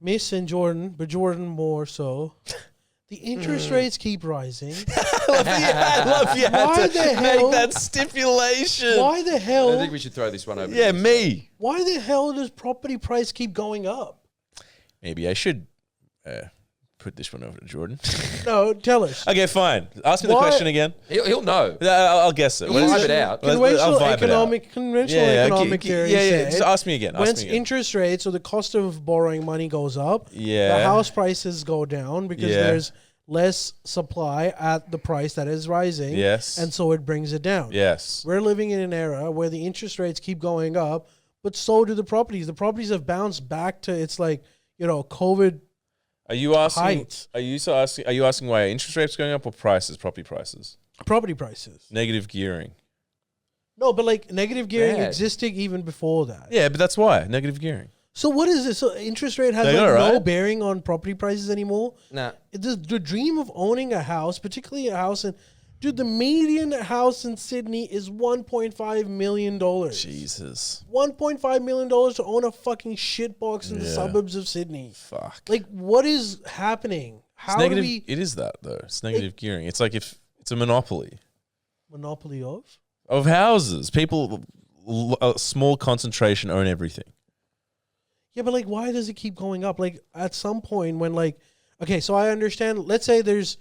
Miss and Jordan, but Jordan more so. The interest rates keep rising. I love you. Why the hell? Make that stipulation. Why the hell? I think we should throw this one over. Yeah, to this me. Why the hell does property price keep going up? Maybe I should put this one over to Jordan. No, tell us. Okay, fine. Ask me the Why- question again. He'll know. I'll guess it. He'll vibe it out. Conventional I'll vibe it out. economic theory said, Just ask me again. when interest rates or the cost of borrowing money goes up, the house prices go down because there's less supply at the price that is rising. Yes. And so it brings it down. Yes. We're living in an era where the interest rates keep going up, but so do the properties. The properties have bounced back to it's like, COVID. Are you asking? Heights. Are you asking why interest rates going up or prices? Property prices. Property prices. Negative gearing. No, but like negative gearing Bad. existed even before that. Yeah, but that's why negative gearing. So what is this? So interest rate has They like got it no right. bearing on property prices anymore? Nah. The dream of owning a house, particularly a house in... Dude, the median house in Sydney is $1.5 million. Jesus. $1.5 million to own a fucking shitbox in the suburbs of Sydney. Fuck. Like, what is happening? How It's negative, do we... It is that though. It's negative gearing. It's like if it's a monopoly Monopoly of? of houses. People, a small concentration own everything. Yeah, but like, why does it keep going up? Like, at some point when like... Okay, so I understand. Let's say there's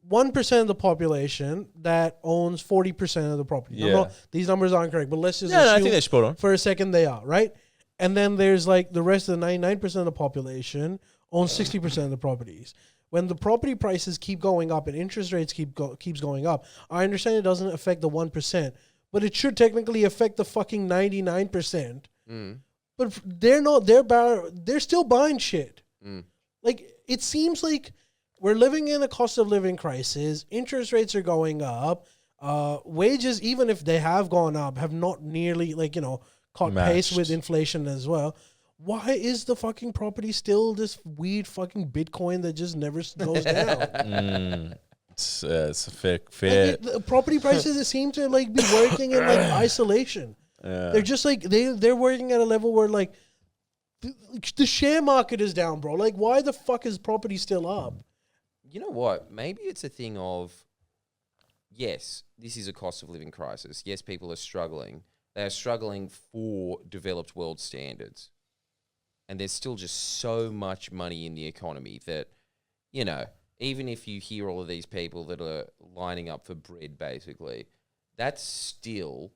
1% of the population that owns 40% of the property. Yeah. These numbers aren't correct, but let's just Yeah, no, I assume think they're spot on. for a second they are, right? And then there's like the rest of the 99% of the population owns 60% of the properties. When the property prices keep going up and interest rates keeps going up, I understand it doesn't affect the 1%, but it should technically affect the fucking 99%. But they're not. They're still buying shit. Like, it seems like we're living in a cost of living crisis. Interest rates are going up. Wages, even if they have gone up, have not nearly caught pace with inflation as well. Why is the fucking property still this weird fucking Bitcoin that just never goes down? It's a fair. Like, the property prices seem to like be working in like isolation. They're just like they're working at a level where like the share market is down, bro. Like, why the fuck is property still up? You know what? Maybe it's a thing of, yes, this is a cost of living crisis. Yes, people are struggling. They are struggling for developed world standards. And there's still just so much money in the economy that, even if you hear all of these people that are lining up for bread, basically, that's still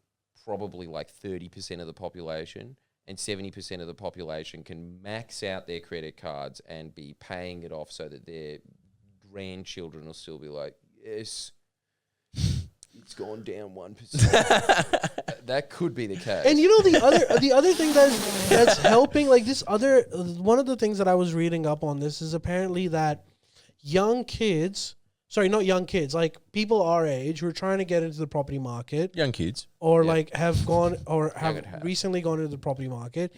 probably like 30% of the population, and 70% of the population can max out their credit cards and be paying it off so that their grandchildren will still be like, yes, it's gone down 1%. That could be the case. And the other thing that's helping, like one of the things that I was reading up on this is apparently that not young kids, like people our age who are trying to get into the property market, Young kids. or like have gone or have recently gone into the property market,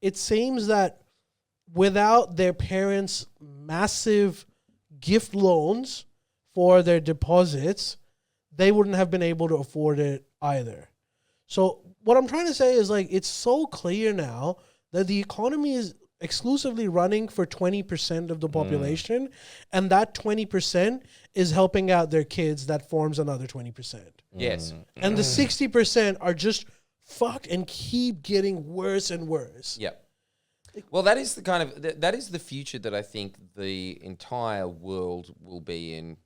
it seems that without their parents' massive gift loans for their deposits, they wouldn't have been able to afford it either. So what I'm trying to say is like, it's so clear now that the economy is exclusively running for 20% of the population, and that 20% is helping out their kids. That forms another 20%. Yes. And the 60% are just fucked and keep getting worse and worse. Yep. Well, that is that is the future that I think the entire world will be in.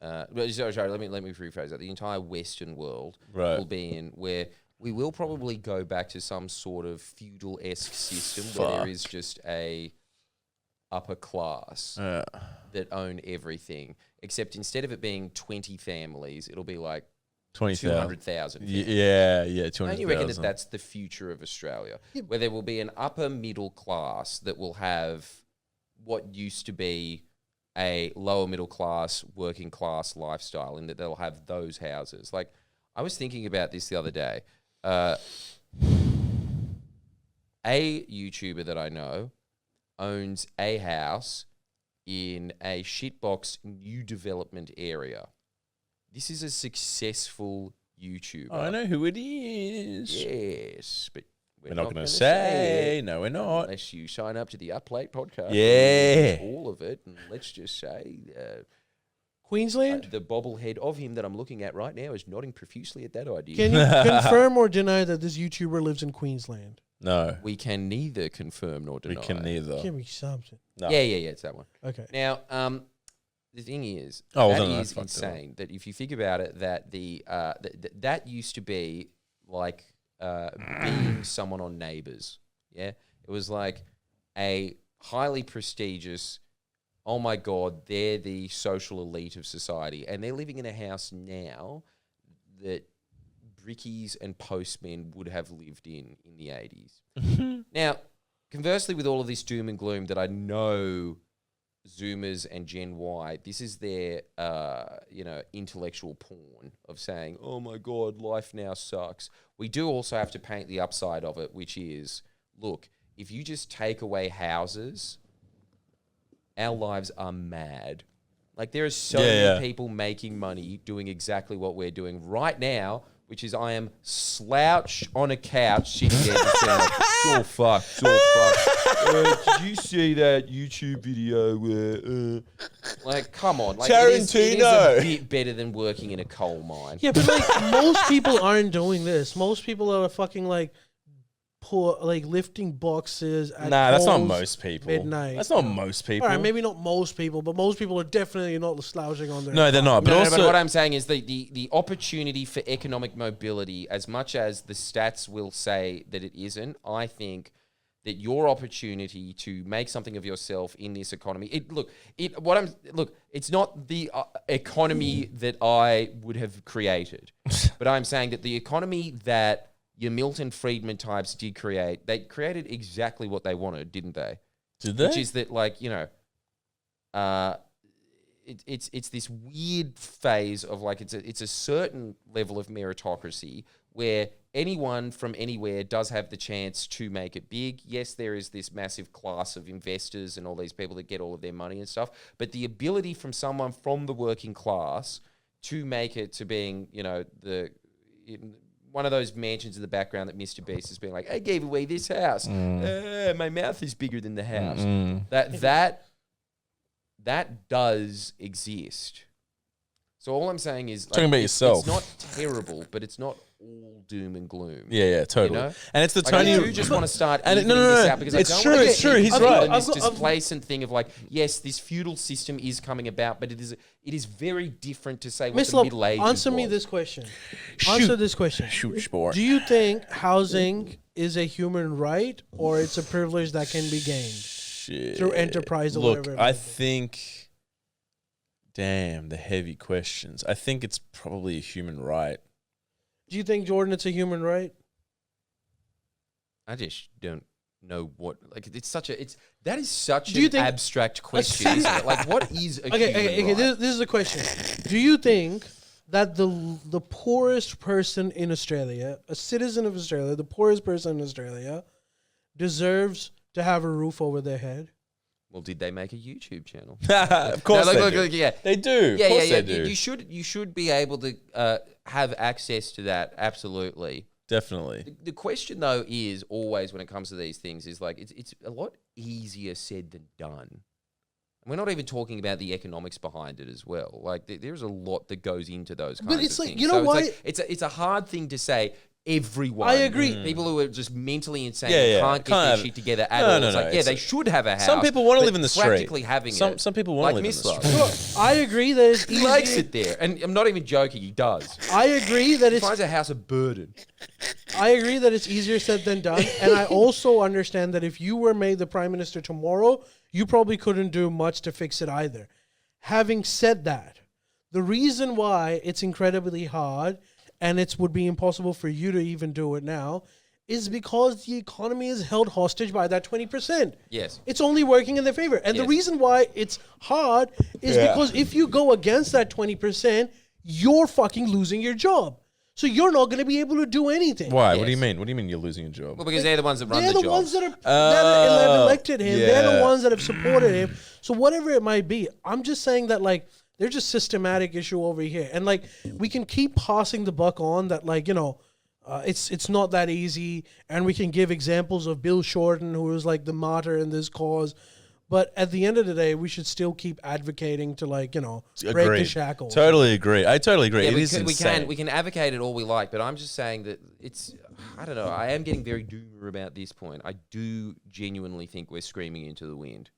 Sorry, let me rephrase that. The entire Western world will be in, where we will probably go back to some sort of feudal-esque system where there is just a upper class that own everything. Except instead of it being 20 families, it'll be like 200,000. Yeah, 200,000. Don't you reckon that that's the future of Australia, where there will be an upper middle class that will have what used to be a lower middle class, working class lifestyle, and that they'll have those houses? Like, I was thinking about this the other day. A YouTuber that I know owns a house in a shitbox new development area. This is a successful YouTuber. I know who it is. Yes, but We're not going to say. No, we're not. Unless you sign up to the Up Late podcast. Yeah. All of it. And let's just say... Queensland? the bobblehead of him that I'm looking at right now is nodding profusely at that idea. Can you confirm or deny that this YouTuber lives in Queensland? No. We can neither confirm nor deny. We can neither. Give me something. No. Yeah, it's that one. Okay. Now, the thing is, that is insane. That if you think about it, that that used to be like being someone on Neighbours. Yeah, it was like a highly prestigious. Oh my God, they're the social elite of society, and they're living in a house now that brickies and postmen would have lived in the 80s. Now, conversely, with all of this doom and gloom that I know Zoomers and Gen Y, this is their, intellectual porn of saying, oh my God, life now sucks. We do also have to paint the upside of it, which is, look, if you just take away houses, our lives are mad. Like, there are so many people making money doing exactly what we're doing right now, which is I am slouched on a couch sitting there just saying, it's all fucked, did you see that YouTube video where... Like, come on. Like, it is a bit better than working in a coal mine. Yeah, but like most people aren't doing this. Most people are fucking like lifting boxes at that's not most people. Midnight. That's not most people. All right, maybe not most people, but most people are definitely not slouching on their... No, they're not. But also, but what I'm saying is the opportunity for economic mobility, as much as the stats will say that it isn't, I think that your opportunity to make something of yourself in this economy, it's not the economy that I would have created, but I'm saying that the economy that your Milton Friedman types did create, they created exactly what they wanted, didn't they? Did they? Which is that, like, it's this weird phase of like it's a certain level of meritocracy where anyone from anywhere does have the chance to make it big. Yes, there is this massive class of investors and all these people that get all of their money and stuff, but the ability from someone from the working class to make it to being, one of those mansions in the background that Mr. Beast has been like, I gave away this house. My mouth is bigger than the house. That does exist. So all I'm saying is, talking about yourself. It's not terrible, but it's not all doom and gloom. Yeah, totally. You know? And it's the Like, Tony. I do just want to start and evening this out because it's I don't true. want to It's true. He's right. This displacent thing of like, yes, this feudal system is coming about, but it is very different to say what the Middle Ages answer me was. this question. Shoot. Answer this question. Shoot, sport. Do you think housing is a human right or it's a privilege that can be gained through enterprise or whatever? Look, I think... Damn, the heavy questions. I think it's probably a human right. Do you think, Jordan, it's a human right? I just don't know what, like, that is such Do you an think abstract question, isn't it? Like, what is a human right? This is the question. Do you think that the poorest person in Australia, a citizen of Australia, the poorest person in Australia, deserves to have a roof over their head? Well, did they make a YouTube channel? Of course they do. Yeah. They do. Yeah, Of course yeah. they do. You should be able to have access to that. Absolutely. Definitely. The question though is always when it comes to these things is like it's a lot easier said than done. And we're not even talking about the economics behind it as well. Like there's a lot that goes into those kinds of things. But it's like, you know why? It's a hard thing to say. Everyone. I agree. People who are just mentally insane can't get their shit together at all. No. Like, they should have a house. Some people want to live in the street. Practically having it. Some people want to live Mislav. in the street. I agree that it's easier. He likes it there. And I'm not even joking, he does. I agree that He it's... finds a house a burden. I agree that it's easier said than done. And I also understand that if you were made the prime minister tomorrow, you probably couldn't do much to fix it either. Having said that, the reason why it's incredibly hard and it would be impossible for you to even do it now is because the economy is held hostage by that 20%. Yes. It's only working in their favor. And the Yes. reason why it's hard is because if you go against that 20%, you're fucking losing your job. So you're not going to be able to do anything. Why? Yes. What do you mean? What do you mean you're losing a job? Well, because they're the ones that run They're the the job. ones that have elected him. They're the yeah. ones that have supported him. So whatever it might be, I'm just saying that, like, there's a systematic issue over here. And, like, we can keep passing the buck on that, like, you know, It's not that easy, and we can give examples of Bill Shorten, who was like the martyr in this cause. But at the end of the day, we should still keep advocating to break the shackles. Totally agree. I totally agree. Yeah, It is insane. we can advocate it all we like, but I'm just saying that I don't know. I am getting very doomer about this point. I do genuinely think we're screaming into the wind.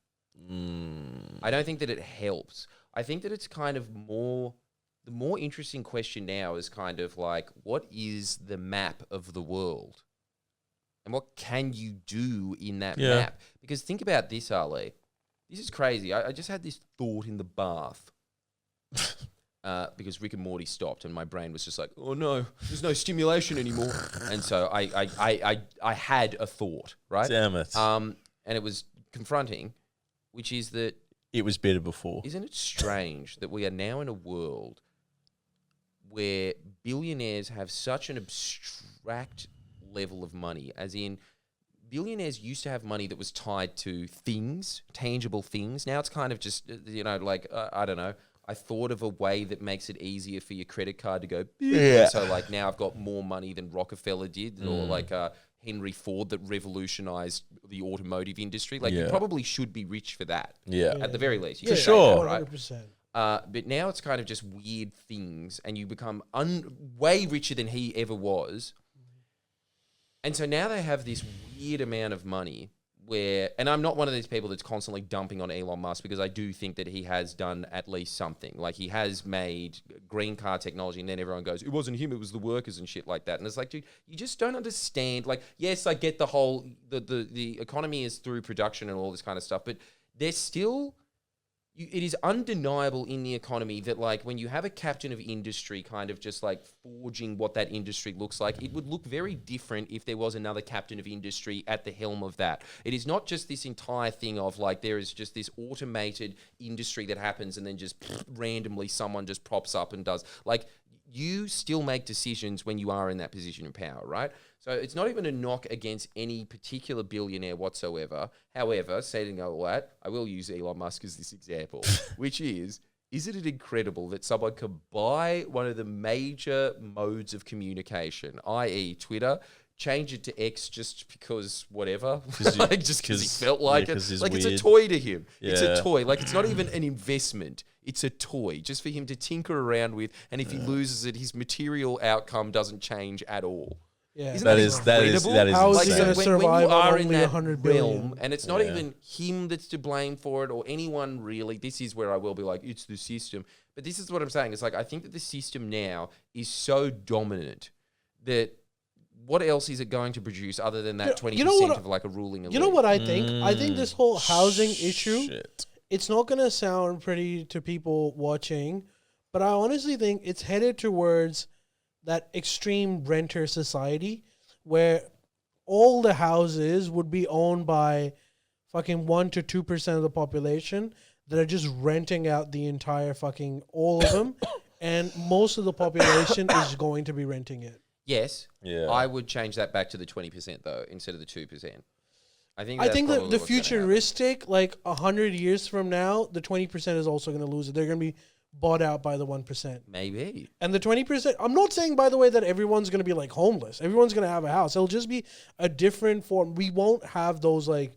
I don't think that it helps. I think that it's kind of the more interesting question now is kind of like, what is the map of the world? And what can you do in that map? Because think about this, Ali. This is crazy. I just had this thought in the bath because Rick and Morty stopped and my brain was just like, oh no, there's no stimulation anymore. And so I had a thought, right? Damn it. And it was confronting, which is that it was better before. Isn't it strange that we are now in a world where billionaires have such an abstract level of money, as in billionaires used to have money that was tied to things, tangible things. Now it's kind of just, I don't know, I thought of a way that makes it easier for your credit card to go beep. Yeah. So like now I've got more money than Rockefeller did, or like Henry Ford that revolutionized the automotive industry. Like you probably should be rich for that. Yeah. At the very least. You For could say sure. that, right? 100%. But now it's kind of just weird things, and you become way richer than he ever was. And so now they have this weird amount of money where, and I'm not one of these people that's constantly dumping on Elon Musk, because I do think that he has done at least something. Like he has made green car technology, and then everyone goes, it wasn't him, it was the workers and shit like that. And it's like, dude, you just don't understand. Like, yes, I get the whole, the economy is through production and all this kind of stuff, but there's still... it is undeniable in the economy that, like, when you have a captain of industry kind of just, like, forging what that industry looks like, it would look very different if there was another captain of industry at the helm of that. It is not just this entire thing of, like, there is just this automated industry that happens and then just randomly someone just props up and does. Like, you still make decisions when you are in that position of power, right? So it's not even a knock against any particular billionaire whatsoever. However, saying all that, I will use Elon Musk as this example, which is it incredible that someone can buy one of the major modes of communication, i.e. Twitter, change it to X just because whatever, like just because he felt like it. Like it's a toy to him. Yeah. It's a toy. Like it's not even an investment. It's a toy just for him to tinker around with. And if he loses it, his material outcome doesn't change at all. Yeah, that is how is he going to survive when you are on in only that 100 billion? realm, and it's not even him that's to blame for it or anyone really. This is where I will be like, it's the system. But this is what I'm saying. It's like, I think that the system now is so dominant that what else is it going to produce other than that 20% of like a ruling elite? You know what I think? I think this whole housing issue, it's not going to sound pretty to people watching, but I honestly think it's headed towards that extreme renter society where all the houses would be owned by fucking 1 to 2% of the population that are just renting out the entire fucking, all of them. And most of the population is going to be renting it. Yes. Yeah. I would change that back to the 20% though, instead of the 2%. I think that the futuristic, like 100 years from now, the 20% is also going to lose it. They're going to be bought out by the 1%. Maybe. And the 20%, I'm not saying, by the way, that everyone's going to be like homeless. Everyone's going to have a house. It'll just be a different form. We won't have those like,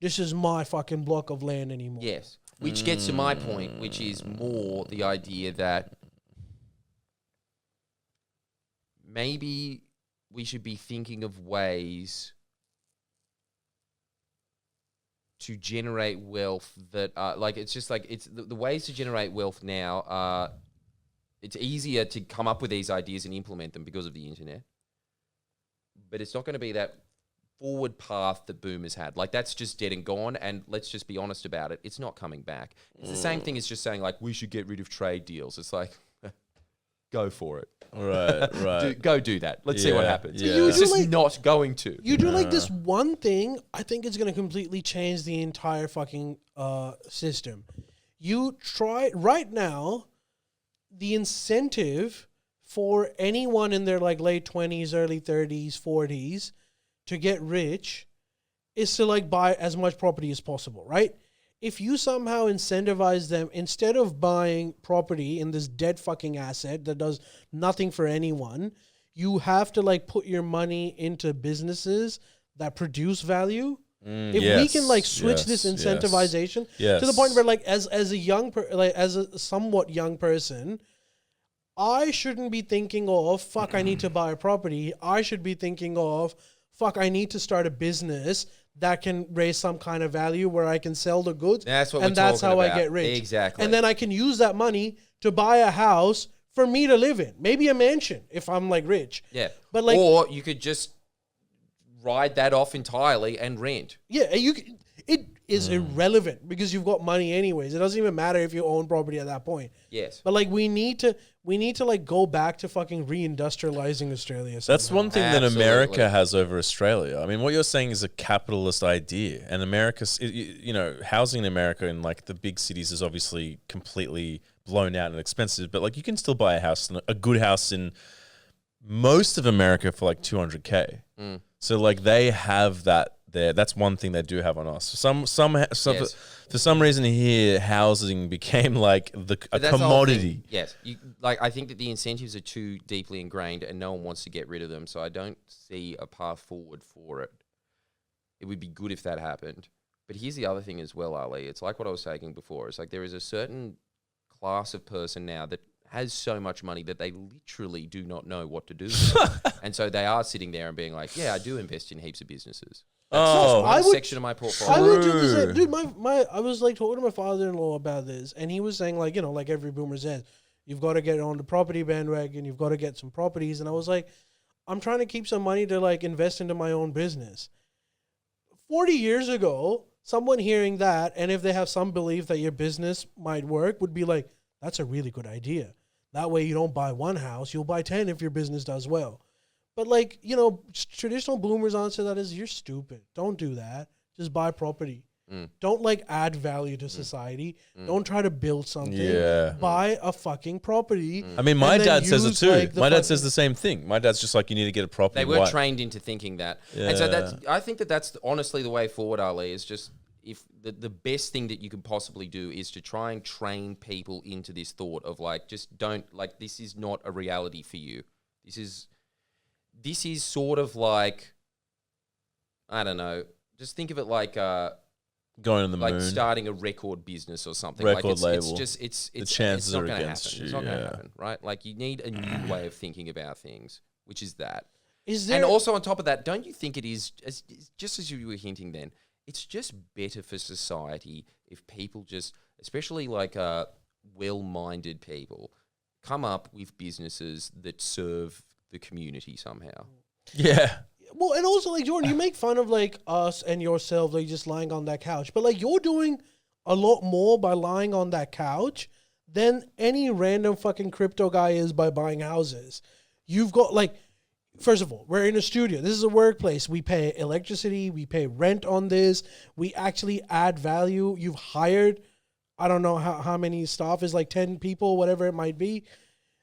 this is my fucking block of land anymore. Yes. Which gets to my point, which is more the idea that maybe we should be thinking of ways to generate wealth that like it's just like it's the ways to generate wealth now are it's easier to come up with these ideas and implement them because of the internet, but it's not going to be that forward path that boomers had. Like that's just dead and gone, and let's just be honest about it, it's not coming back. It's the same thing as just saying like we should get rid of trade deals. It's like go for it. Right. Go do that. Let's see what happens. Yeah. It's just not going to. You do like this one thing, I think it's going to completely change the entire fucking system. You try, right now, the incentive for anyone in their like late 20s, early 30s, 40s to get rich is to like buy as much property as possible, right? If you somehow incentivize them, instead of buying property in this dead fucking asset that does nothing for anyone, you have to like put your money into businesses that produce value. If we can like switch this incentivization to the point where like as a somewhat young person, I shouldn't be thinking of fuck I need to buy a property. I should be thinking of fuck I need to start a business that can raise some kind of value where I can sell the goods. That's and that's how I get rich. Exactly. And then I can use that money to buy a house for me to live in. Maybe a mansion if I'm like rich. Yeah. But like, or you could just write that off entirely and rent. Yeah, it is irrelevant because you've got money anyways. It doesn't even matter if you own property at that point. Yes. But like we need to like go back to fucking reindustrializing Australia. That's one thing that Absolutely. America has over Australia. I mean, what you're saying is a capitalist idea, and America's, housing in America in like the big cities is obviously completely blown out and expensive. But like, you can still buy a good house in most of America for like $200K. So like they have that there. That's one thing they do have on us. Yes. For some reason here, housing became like a That's the whole commodity. thing. Yes. I think that the incentives are too deeply ingrained and no one wants to get rid of them. So I don't see a path forward for it. It would be good if that happened. But here's the other thing as well, Ali. It's like what I was saying before. It's like there is a certain class of person now that has so much money that they literally do not know what to do with it. And so they are sitting there and being like, yeah, I do invest in heaps of businesses. That's one section of my portfolio. I would do the same. Dude, I was like talking to my father-in-law about this, and he was saying like, like every boomer says, you've got to get on the property bandwagon, you've got to get some properties. And I was like, I'm trying to keep some money to like invest into my own business. 40 years ago, someone hearing that, and if they have some belief that your business might work, would be like, that's a really good idea. That way you don't buy one house, you'll buy 10 if your business does well. But like, traditional boomers' answer to that is you're stupid. Don't do that. Just buy property. Don't like add value to society. Don't try to build something. Yeah. Buy a fucking property. I mean, my dad says it use, too. like, My dad says the same thing. My dad's just like, you need to get a property. They were trained into thinking that. Yeah. And so I think that's honestly the way forward, Ali, is just if the best thing that you could possibly do is to try and train people into this thought of like, just don't, like, this is not a reality for you. This is sort of like, I don't know, just think of it like going on the moon, starting a record business or something. Record label. label. It's The chances not are gonna against happen. you, It's not going to yeah. happen, right? Like you need a new way of thinking about things, which is that. And Also on top of that, don't you think it is, just as you were hinting then, it's just better for society if people just, especially like well-minded people, come up with businesses that serve the community somehow. Yeah. Well, and also like Jordan, you make fun of like us and yourself, like just lying on that couch, but like you're doing a lot more by lying on that couch than any random fucking crypto guy is by buying houses. You've got like, first of all, we're in a studio. This is a workplace. We pay electricity. We pay rent on this. We actually add value. You've hired, I don't know how many staff is, like 10 people, whatever it might be.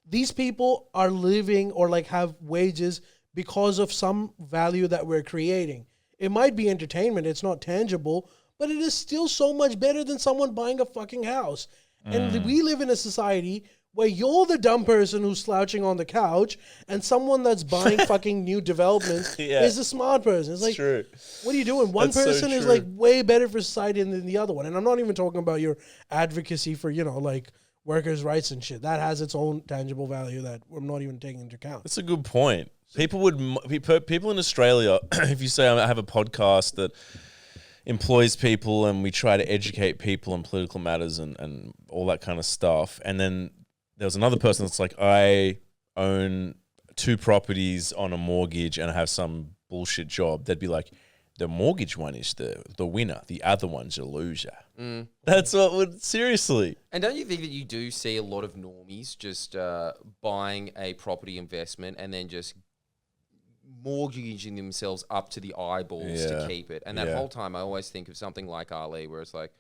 These people are living or like have wages because of some value that we're creating. It might be entertainment. It's not tangible, but it is still so much better than someone buying a fucking house. And we live in a society where you're the dumb person who's slouching on the couch and someone that's buying fucking new developments is the smart person. It's like, true. What are you doing? One That's so person is true. like way better for society than the other one. And I'm not even talking about your advocacy for, like workers' rights and shit. That has its own tangible value that we're not even taking into account. That's a good point. People in Australia, if you say I have a podcast that employs people and we try to educate people on political matters and all that kind of stuff, and then there's another person that's like, I own 2 properties on a mortgage and I have some bullshit job, they'd be like, the mortgage one is the winner, the other one's a loser. That's what would, seriously. And don't you think that you do see a lot of normies just buying a property investment and then just mortgaging themselves up to the eyeballs to keep it? And that whole time I always think of something like Ali, where it's like,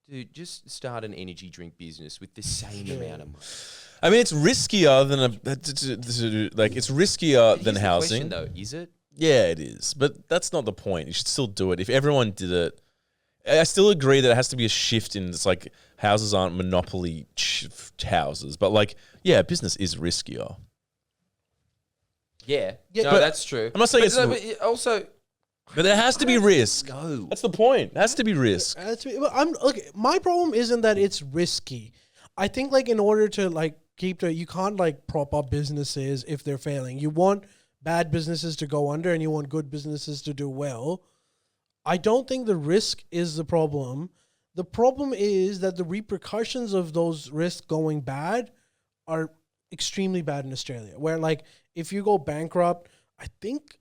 dude, just start an energy drink business with the same amount of money. I mean, it's riskier than it's riskier than Here's the housing. question, though, is it? Yeah, it is. But that's not the point. You should still do it. If everyone did it, I still agree that it has to be a shift in, it's like houses aren't monopoly houses, but like, yeah, business is riskier. Yeah. Yeah, No, but- that's true. I'm not saying but, it's- but also, But there has to be risk. go. That's the point. There has to be risk. My problem isn't that it's risky. I think like in order to like you can't like prop up businesses if they're failing. You want bad businesses to go under and you want good businesses to do well. I don't think the risk is the problem. The problem is that the repercussions of those risks going bad are extremely bad in Australia. Where like if you go bankrupt, I think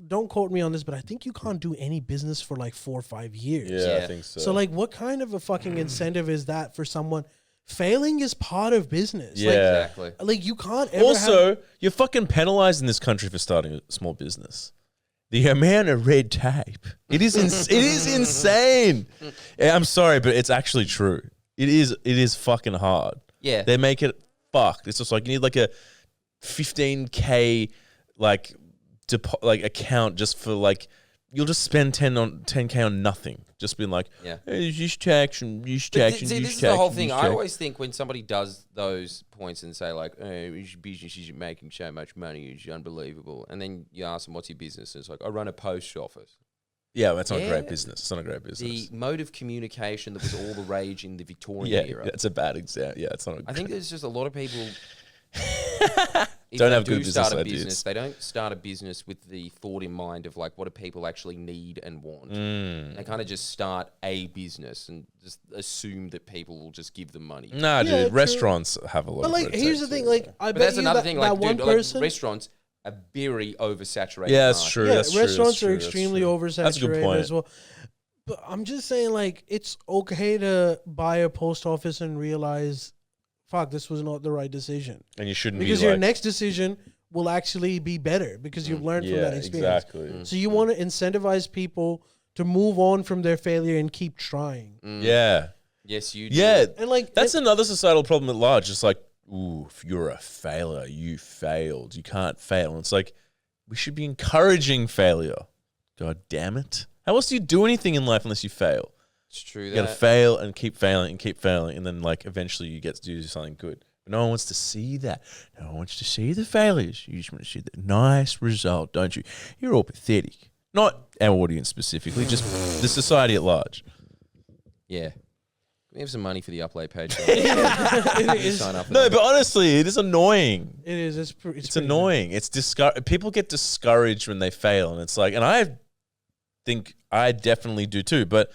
don't quote me on this, but I think you can't do any business for like 4 or 5 years. Yeah, Yeah. I think so. So like what kind of a fucking incentive is that for someone? Failing is part of business. Yeah. Exactly. Like you can't ever Also, you're fucking penalized in this country for starting a small business. The amount of red tape. It is it is insane. Yeah, I'm sorry, but it's actually true. It is fucking hard. Yeah. They make it fucked. It's just like you need like a 15K like account just for like you'll just spend 10K on nothing. Just being like, Yeah. hey, use tax and use But tax see, and this use is tax. the whole and thing. use I tax. always think when somebody does those points and say like, "Oh, your business isn't making so much money, it's unbelievable," and then you ask them, "What's your business?" And it's like, "I run a post office." Yeah, that's not a Yeah. great business. It's not a great business. The mode of communication that was all the rage in the Victorian Yeah, era. it's a bad example. Yeah, it's not. I think there's just a lot of people. If Don't they have do good business start a ideas. business, they don't start a business with the thought in mind of like what do people actually need and want. Mm. They kind of just start a business and just assume that people will just give them money. Nah, Yeah, dude. true. Restaurants have a lot. But of like red here's tape the thing, too. like I But bet that's you another that, thing. that Like, one dude, person. like restaurants are very oversaturated. Yeah, that's market. true. Yeah, That's true. restaurants That's true. are That's true. extremely That's a good oversaturated point. as well. But I'm just saying, like, it's okay to buy a post office and realize, fuck, this was not the right decision. And you shouldn't Because be your like, next decision will actually be better because you've learned from that experience. exactly. So you want to incentivize people to move on from their failure and keep trying. Yeah, Yes, you do. yeah. And like That's another societal problem at large. It's like, ooh, if you're a failure, you failed. You can't fail. And it's like, we should be encouraging failure. God damn it. How else do you do anything in life unless you fail? It's true. You gotta fail and keep failing and keep failing. And then like eventually you get to do something good. But no one wants to see that. No one wants to see the failures. You just want to see the nice result, don't you? You're all pathetic. Not our audience specifically, just the society at large. Yeah. We have some money for the Uplay page. it is. Sign up. For No, that. but honestly, it is annoying. It is. It's It's annoying. It's people get discouraged when they fail, and it's like, and I think I definitely do too. But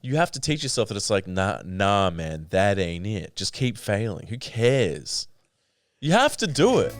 you have to teach yourself that it's like, nah, man, that ain't it. Just keep failing. Who cares? You have to do it.